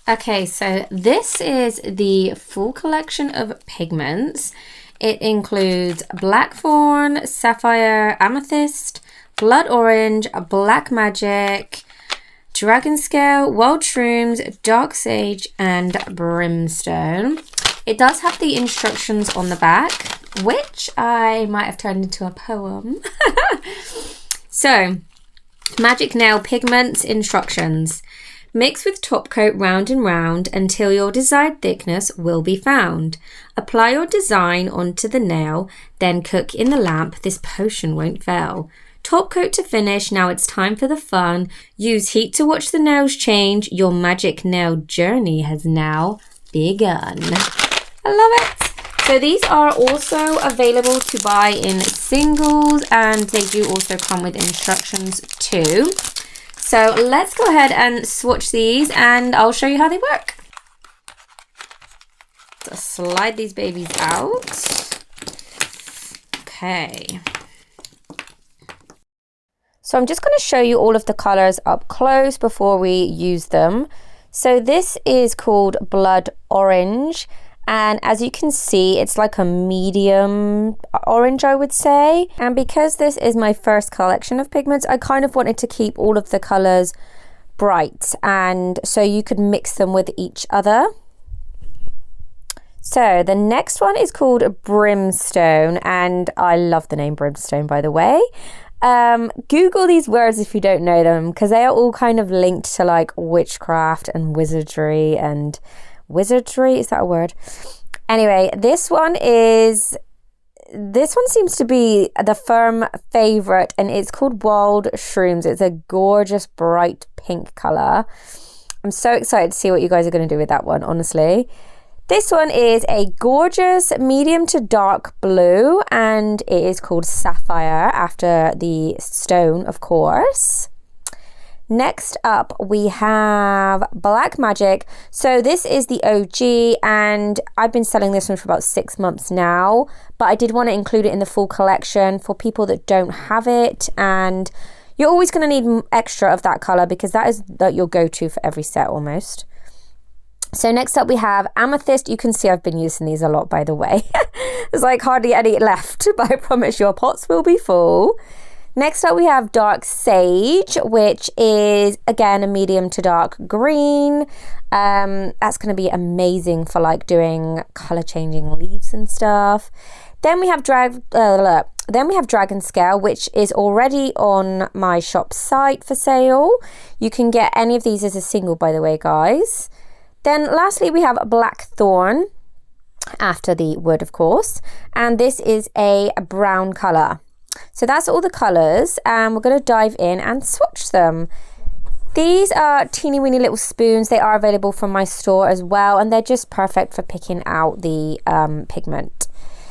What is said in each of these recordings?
Okay, so this is the full collection of pigments. It includes Blackthorn, Sapphire, Amethyst, Blood Orange, Black Magic, Dragon Scale, Wild Shrooms, Dark Sage, and Brimstone. It does have the instructions on the back, which I might have turned into a poem. So, Magic Nail Pigments instructions. Mix with top coat round and round until your desired thickness will be found. Apply your design onto the nail, then cook in the lamp. This potion won't fail. Top coat to finish. Now it's time for the fun. Use heat to watch the nails change. Your magic nail journey has now begun. I love it. So these are also available to buy in singles, and they do also come with instructions too. So let's go ahead and swatch these and I'll show you how they work. So slide these babies out. Okay. So I'm just going to show you all of the colors up close before we use them. So this is called Blood Orange. And as you can see, it's like a medium orange, I would say. And because this is my first collection of pigments, I kind of wanted to keep all of the colors bright, and so you could mix them with each other. So the next one is called Brimstone, and I love the name Brimstone, by the way. Google these words if you don't know them, because they are all kind of linked to like witchcraft and wizardry and... Wizardry, is that a word? Anyway, this one seems to be the firm favorite, and it's called Wild Shrooms. It's a gorgeous bright pink color. I'm so excited to see what you guys are going to do with that one, honestly. This one is a gorgeous medium to dark blue, and it is called Sapphire, after the stone, of course. Next up, we have Black Magic. So this is the OG, and I've been selling this one for about 6 months now, but I did want to include it in the full collection for people that don't have it, and you're always going to need extra of that color because that is your go-to for every set almost. So next up we have Amethyst. You can see I've been using these a lot, by the way. There's like hardly any left, but I promise your pots will be full. Next up we have Dark Sage, which is again a medium to dark green. That's going to be amazing for like doing color changing leaves and stuff. Then we have Dragon Scale, which is already on my shop site for sale. You can get any of these as a single, by the way, guys. Then lastly we have Blackthorn, after the wood, of course, and this is a brown color. So that's all the colors, and we're going to dive in and swatch them. These are teeny weeny little spoons. They are available from my store as well, and they're just perfect for picking out the pigment.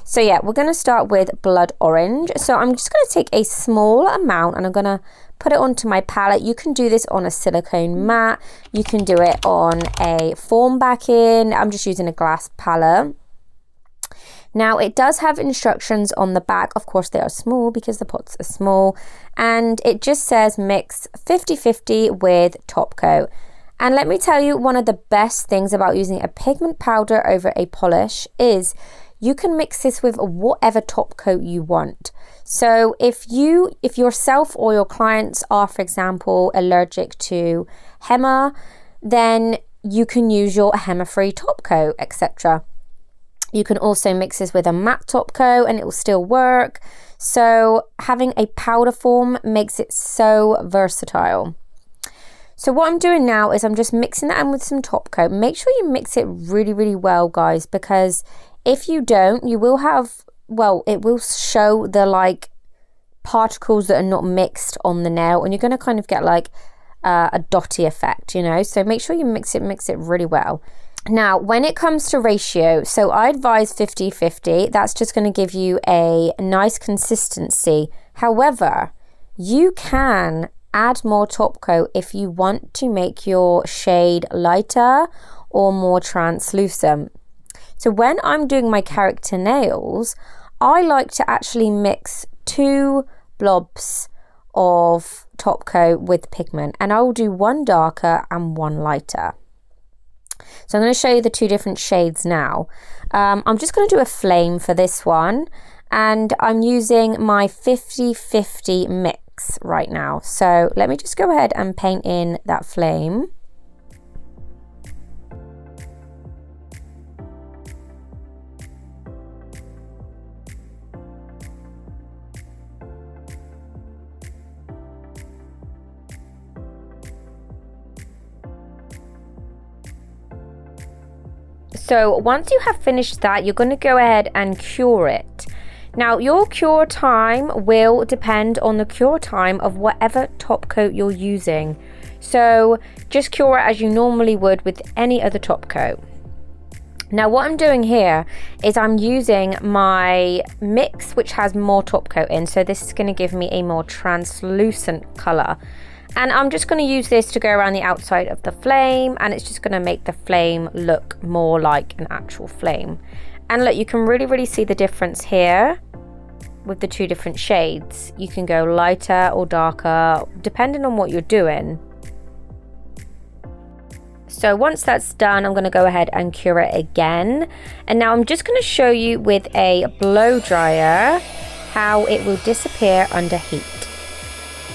So yeah, we're going to start with Blood Orange. So I'm just going to take a small amount and I'm going to put it onto my palette. You can do this on a silicone mat. You can do it on a foam backing. I'm just using a glass palette. Now it does have instructions on the back. Of course they are small because the pots are small, and it just says mix 50-50 with top coat. And let me tell you, one of the best things about using a pigment powder over a polish is you can mix this with whatever top coat you want. So if yourself or your clients are, for example, allergic to henna, then you can use your henna-free top coat, etc. You can also mix this with a matte top coat and it will still work. So having a powder form makes it so versatile. So what I'm doing now is I'm just mixing that in with some top coat. Make sure you mix it really, really well, guys, because if you don't, you will have, well, it will show the like particles that are not mixed on the nail, and you're going to kind of get like a dotty effect, you know. So make sure you mix it really well. Now, when it comes to ratio, so I advise 50-50. That's just going to give you a nice consistency. However, you can add more top coat if you want to make your shade lighter or more translucent. So when I'm doing my character nails, I like to actually mix 2 blobs of top coat with pigment, and I will do one darker and one lighter. So I'm going to show you the two different shades now. I'm just going to do a flame for this one, and I'm using my 50-50 mix right now. So let me just go ahead and paint in that flame. So once you have finished that, you're going to go ahead and cure it. Now your cure time will depend on the cure time of whatever top coat you're using. So just cure it as you normally would with any other top coat. Now what I'm doing here is I'm using my mix, which has more top coat in. So this is going to give me a more translucent color. And I'm just going to use this to go around the outside of the flame, and it's just going to make the flame look more like an actual flame. And look, you can really see the difference here with the two different shades. You can go lighter or darker depending on what you're doing. So once that's done, I'm going to go ahead and cure it again. And now I'm just going to show you with a blow dryer how it will disappear under heat.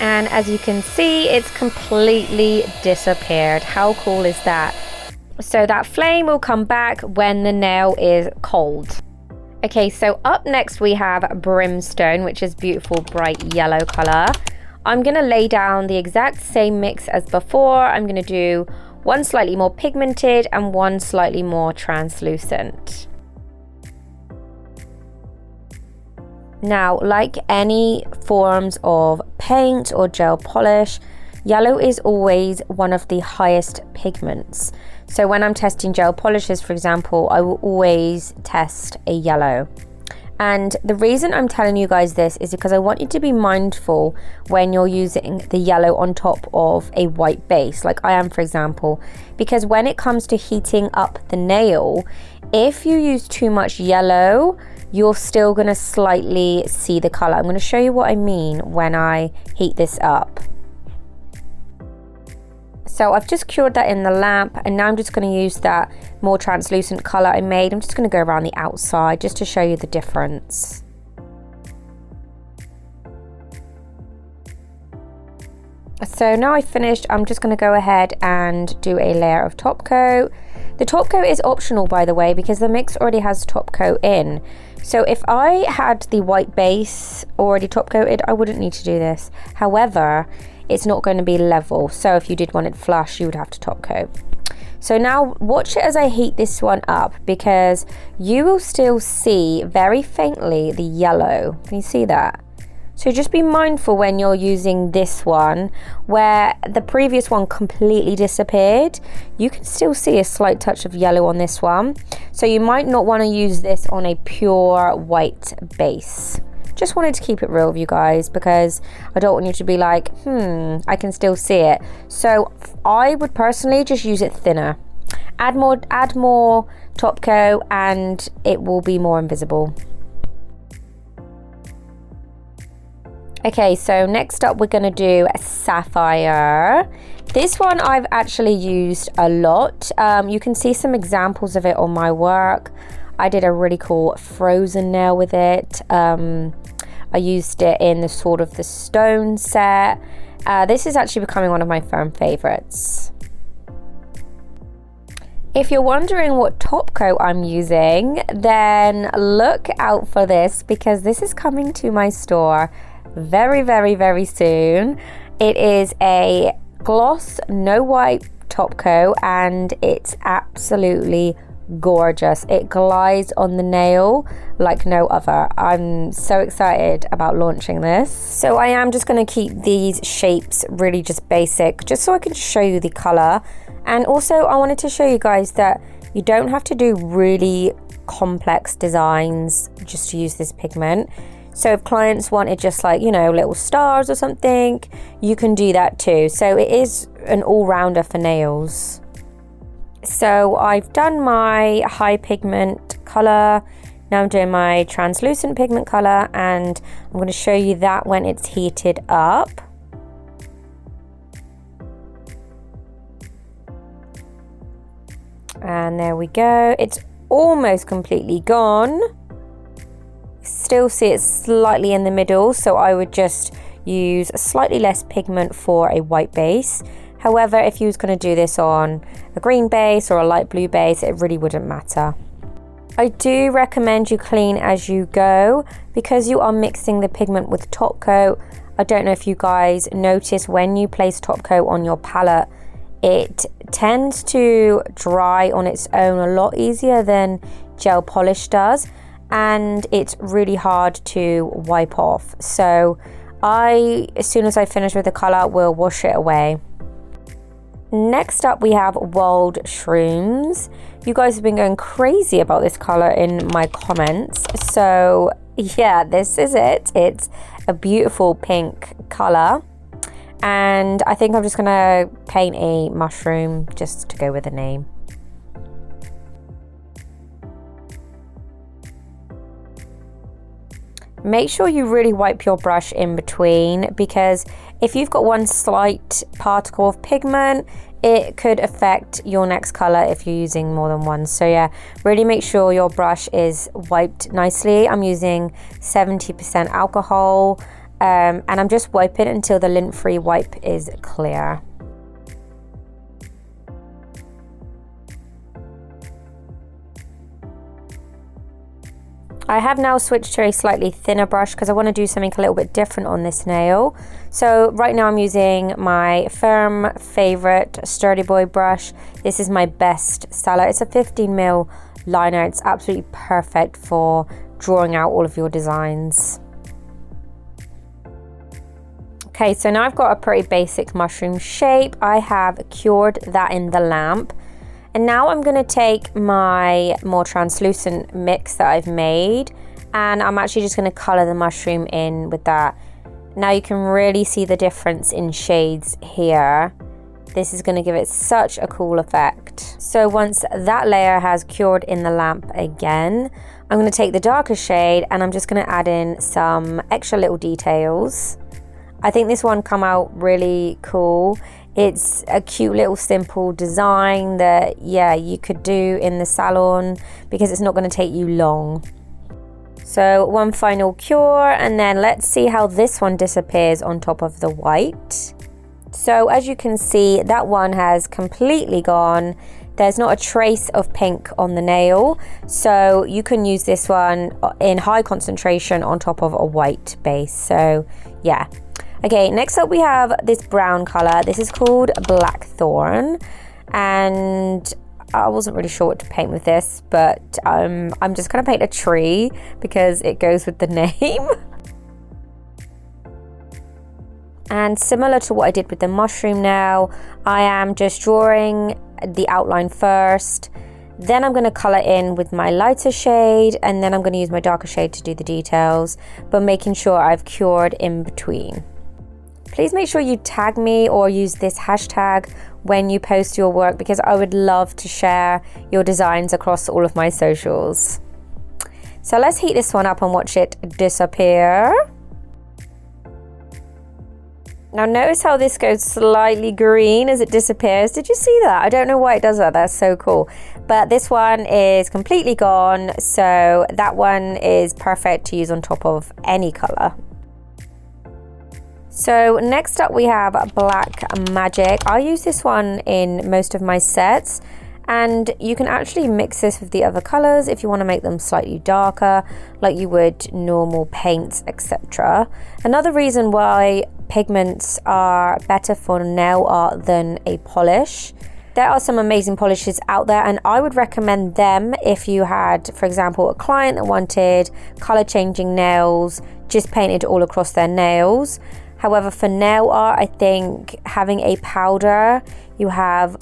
And as you can see, it's completely disappeared. How cool is that? So that flame will come back when the nail is cold. Okay, so up next we have Brimstone, which is beautiful bright yellow color. I'm going to lay down the exact same mix as before. I'm going to do one slightly more pigmented and one slightly more translucent. Now, like any forms of paint or gel polish, yellow is always one of the highest pigments. So when I'm testing gel polishes, for example, I will always test a yellow. And the reason I'm telling you guys this is because I want you to be mindful when you're using the yellow on top of a white base, like I am, for example, because when it comes to heating up the nail, if you use too much yellow, you're still going to slightly see the color. I'm going to show you what I mean when I heat this up. So I've just cured that in the lamp, and now I'm just going to use that more translucent color I made. I'm just going to go around the outside just to show you the difference. So now I've finished, I'm just going to go ahead and do a layer of top coat. The top coat is optional, by the way, because the mix already has top coat in. So if I had the white base already top coated, I wouldn't need to do this. However, it's not going to be level. So if you did want it flush, you would have to top coat. So now watch it as I heat this one up, because you will still see very faintly the yellow. Can you see that? So just be mindful when you're using this one, where the previous one completely disappeared, you can still see a slight touch of yellow on this one. So you might not want to use this on a pure white base. Just wanted to keep it real with you guys, because I don't want you to be like, I can still see it. So I would personally just use it thinner. Add more top coat and it will be more invisible. Okay, so next up we're going to do a Sapphire. This one I've actually used a lot. You can see some examples of it on my work. I did a really cool frozen nail with it. I used it in the Sword of the Stone set. This is actually becoming one of my firm favorites. If you're wondering what top coat I'm using, then look out for this, because this is coming to my store very soon. It is a gloss no white top coat, and it's absolutely gorgeous. It glides on the nail like no other. I'm so excited about launching this. So I am just going to keep these shapes really just basic, just so I can show you the color. And also I wanted to show you guys that you don't have to do really complex designs just to use this pigment. So if clients wanted just like, you know, little stars or something, you can do that too. So it is an all-rounder for nails. So I've done my high pigment color. Now I'm doing my translucent pigment color, and I'm going to show you that when it's heated up. And there we go. It's almost completely gone. Still see it slightly in the middle, so I would just use slightly less pigment for a white base. However, if you was going to do this on a green base or a light blue base, it really wouldn't matter. I do recommend you clean as you go because you are mixing the pigment with top coat. I don't know if you guys notice when you place top coat on your palette, it tends to dry on its own a lot easier than gel polish does, and it's really hard to wipe off. So as soon as I finish with the color, will wash it away. Next up we have Wild Shrooms. You guys have been going crazy about this color in my comments, so yeah, this is it. It's a beautiful pink color, and I think I'm just gonna paint a mushroom just to go with the name. Make sure you really wipe your brush in between, because if you've got one slight particle of pigment, it could affect your next color if you're using more than one. So yeah, really make sure your brush is wiped nicely. I'm using 70% alcohol, and I'm just wiping until the lint-free wipe is clear. I have now switched to a slightly thinner brush because I want to do something a little bit different on this nail. So right now I'm using my Firm favorite Sturdy Boy brush. This is my best seller. It's a 15mm liner. It's absolutely perfect for drawing out all of your designs. Okay, so now I've got a pretty basic mushroom shape. I have cured that in the lamp. And now I'm going to take my more translucent mix that I've made, and I'm actually just going to colour the mushroom in with that. Now you can really see the difference in shades here. This is going to give it such a cool effect. So once that layer has cured in the lamp again, I'm going to take the darker shade and I'm just going to add in some extra little details. I think this one come out really cool. It's a cute little simple design that, yeah, you could do in the salon because it's not going to take you long. So one final cure, and then let's see how this one disappears on top of the white. So as you can see, that one has completely gone. There's not a trace of pink on the nail, so you can use this one in high concentration on top of a white base. So yeah. Okay, next up we have this brown color. This is called Blackthorn, and I wasn't really sure what to paint with this, but I'm just gonna paint a tree because it goes with the name. And similar to what I did with the mushroom now, I am just drawing the outline first, then I'm going to color in with my lighter shade, and then I'm going to use my darker shade to do the details, but making sure I've cured in between. Please make sure you tag me or use this hashtag when you post your work, because I would love to share your designs across all of my socials. So let's heat this one up and watch it disappear. Now notice how this goes slightly green as it disappears. Did you see that? I don't know why it does that. That's so cool. But this one is completely gone, so that one is perfect to use on top of any color. So next up we have Black Magic. I use this one in most of my sets, and you can actually mix this with the other colors if you want to make them slightly darker, like you would normal paints, etc. Another reason why pigments are better for nail art than a polish. There are some amazing polishes out there, and I would recommend them if you had, for example, a client that wanted color changing nails, just painted all across their nails. However, for nail art, I think having a powder, you have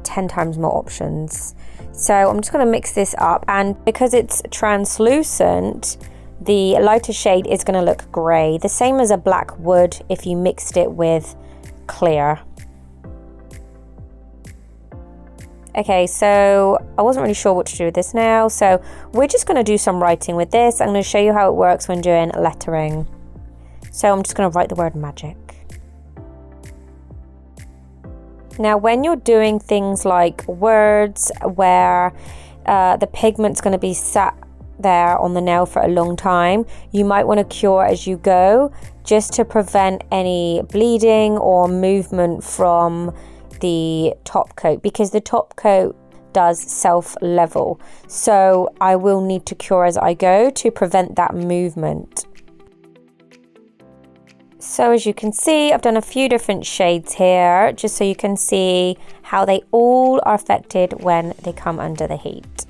10 times more options. So I'm just going to mix this up, and because it's translucent, the lighter shade is going to look grey, the same as a black would if you mixed it with clear. Okay, so I wasn't really sure what to do with this now, so we're just going to do some writing with this. I'm going to show you how it works when doing lettering. So I'm just going to write the word magic. Now, when you're doing things like words where the pigment's going to be sat there on the nail for a long time, you might want to cure as you go, just to prevent any bleeding or movement from the top coat, because the top coat does self-level. So I will need to cure as I go to prevent that movement. So as you can see, I've done a few different shades here, just so you can see how they all are affected when they come under the heat.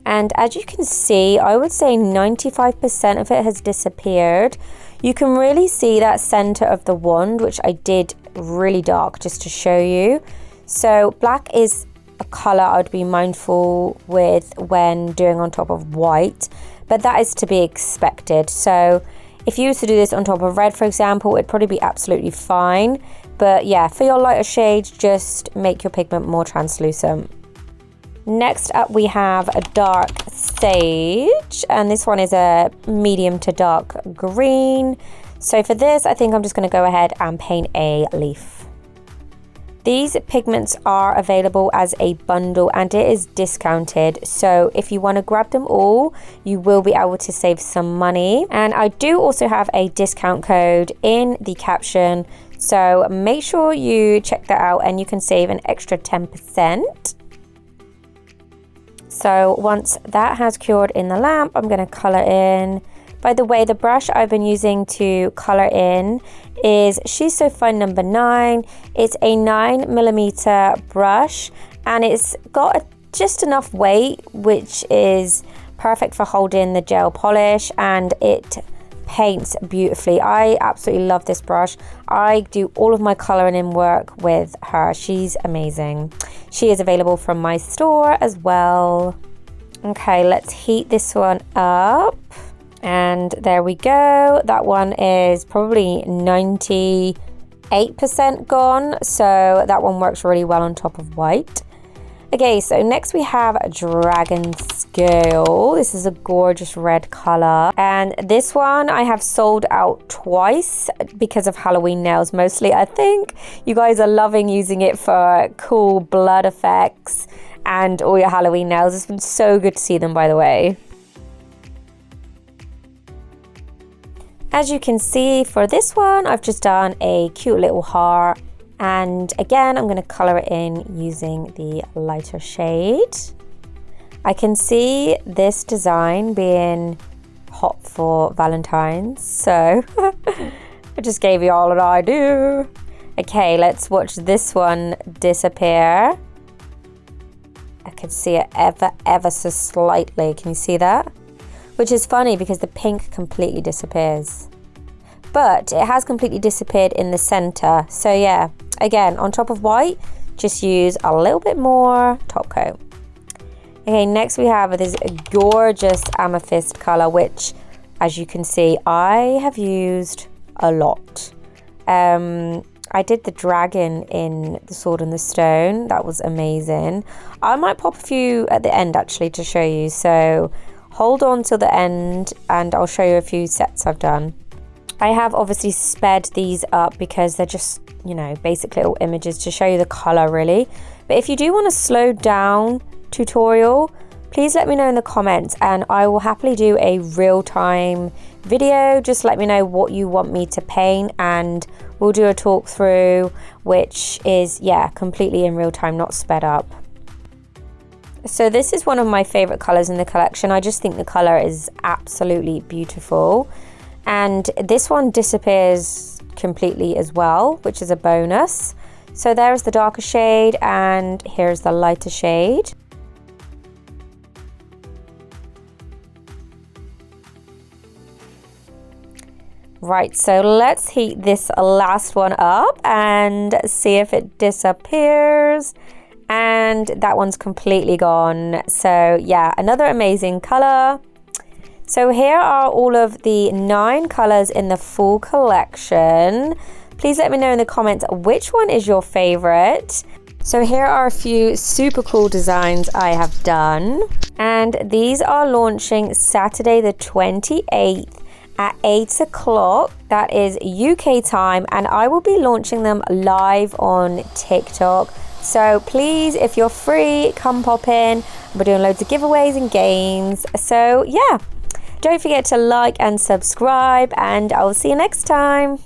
And as you can see, I would say 95% of it has disappeared. You can really see that center of the wand, which I did really dark just to show you. So black is a color I'd be mindful with when doing on top of white, but that is to be expected. So if you were to do this on top of red, for example, it'd probably be absolutely fine. But yeah, for your lighter shades, just make your pigment more translucent. Next up, we have a dark sage, and this one is a medium to dark green. So for this, I think I'm just going to go ahead and paint a leaf. These pigments are available as a bundle and it is discounted. So if you want to grab them all, you will be able to save some money. And I do also have a discount code in the caption. So make sure you check that out and you can save an extra 10%. So once that has cured in the lamp, I'm going to color in. By the way, the brush I've been using to color in is She's So Fun number 9. It's a 9mm brush and it's got just enough weight, which is perfect for holding the gel polish, and it paints beautifully. I absolutely love this brush. I do all of my coloring in work with her. She's amazing. She is available from my store as well. Okay, let's heat this one up. And there we go. That one is probably 98% gone. So that one works really well on top of white. Okay, so next we have Dragon Scale. This is a gorgeous red color. And this one I have sold out twice because of Halloween nails mostly. I think you guys are loving using it for cool blood effects and all your Halloween nails. It's been so good to see them, by the way. As you can see, for this one, I've just done a cute little heart. And again, I'm going to color it in using the lighter shade. I can see this design being hot for Valentine's. So I just gave you all that I do. Okay, let's watch this one disappear. I can see it ever so slightly. Can you see that? Which is funny because the pink completely disappears. But it has completely disappeared in the center. So yeah, again, on top of white, just use a little bit more top coat. Okay, next we have this gorgeous amethyst color, which, as you can see, I have used a lot. I did the dragon in the Sword and the Stone. That was amazing. I might pop a few at the end actually to show you. So hold on till the end and I'll show you a few sets I've done. I have obviously sped these up because they're just, you know, basic little images to show you the color really. But if you do want a slowed down tutorial, please let me know in the comments and I will happily do a real-time video. Just let me know what you want me to paint and we'll do a talk through, which is, yeah, completely in real time, not sped up. So this is one of my favorite colors in the collection. I just think the color is absolutely beautiful. And this one disappears completely as well, which is a bonus. So there's the darker shade and here's the lighter shade. Right, so let's heat this last one up and see if it disappears. And that one's completely gone. So yeah, another amazing color. So here are all of the 9 colors in the full collection. Please let me know in the comments which one is your favorite. So here are a few super cool designs I have done. And these are launching Saturday the 28th. at 8 o'clock. That is UK time, and I will be launching them live on TikTok. So please, if you're free, come pop in. We're doing loads of giveaways and games. So yeah, don't forget to like and subscribe, and I'll see you next time.